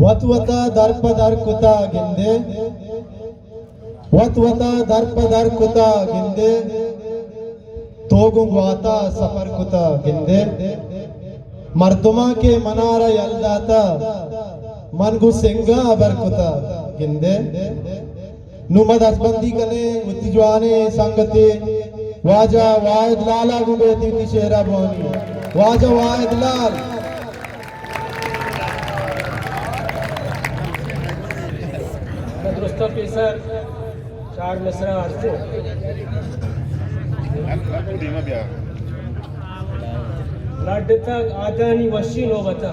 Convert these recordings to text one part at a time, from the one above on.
वत्वता दर्पदर कुता गिंदे वत्वता दर्पदर कुता गिंदे तोगुंगवाता सफर कुता गिंदे मर्दुमा के मनारा यल्दाता मनगु सिंगा बरकुता गिंदे नुमद असबंदी कने उतिजवाने संगते वाजा वाहिद लाला गुबेती तिशेरा बोनी वाजा वाहिद लाल दुरुस्त पेसर चार मिसरा अर्जु लाडतक आदानी वशी नो बता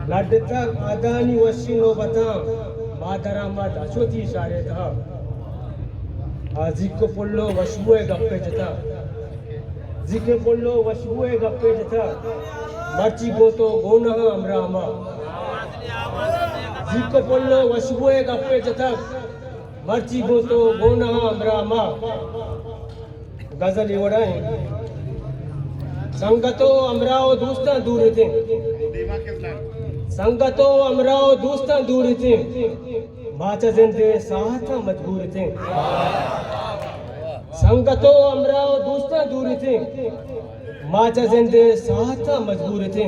लाडतक आदानी वशी नो बता मादरामा दाशोती शारे था जिको पुल्लो वशुए गप्पे जता जिके पुल्लो वशुए गप्पे जता मर्ची गोतो गोना अमरामा जिको पुल्लो वशुए गप्पे जता मर्ची गोतो गोना अमरामा गजल इवड़ाए संगतो अमराओ दोस्ता दूर थे संगतो अमराओ दोस्ता दूर थे माचा जिंदे साथ मजबूर थे संगतो अमराओ दोस्ता दूर थे माचा जिंदे साथ मजबूर थे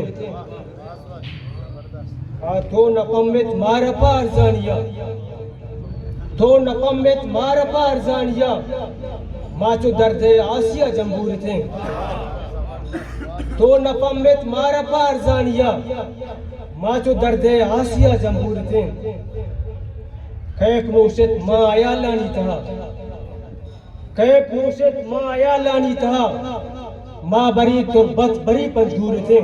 तो नपमित मार पार जानिया तो नपमित मार पार जानिया माचो दर्दे आसिया जंबूर थे तो नपमित मार पार जानिया माचो दर्दे आसिया जंबूर थे कैफ नोशत माँ आया लानी था कैफ नोशत माँ आया लानी था माँ बरी तुरबत बरी पंजूर थे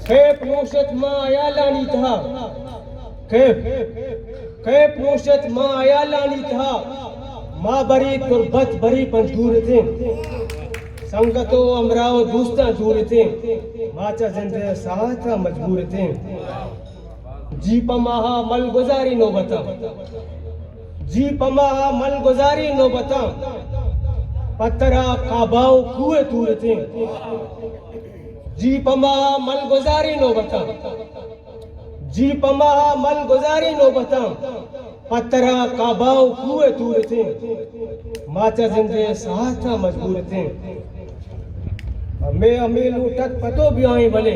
कैफ नोशत माँ आया लानी था कैफ नोशत माँ आया लानी था माँ बरी तुरबत बरी पंजूर थे संगतो अमराओ दोस्ता दूर थे माचा जिंदे साथ मजबूर थे जी पमाहा मल गुजारी नो बता जी पमाहा मल गुजारी नो बता पत्थरा काबाओ कुए दूर थे जी पमाहा मल गुजारी नो बता जी पमाहा मल गुजारी नो बता पत्थरा काबाओ कुए दूर थे माचा जिंदे साथ मजबूर थे मैं अमील उठत पतो भी आई भले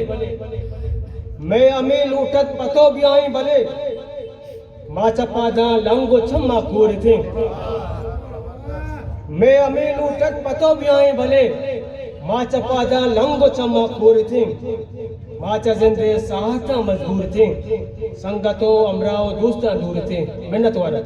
मैं अमील उठत पतो भी आई भले माचा पादा लंगो छम्मा कोर थे मैं अमील उठत पतो भी आई भले माचा पादा लंगो छम्मा कोर थे माचा जिंदे साथ मजबूर थे संगतो अमराओ दोस्ता दूर थे मिन्नत वाला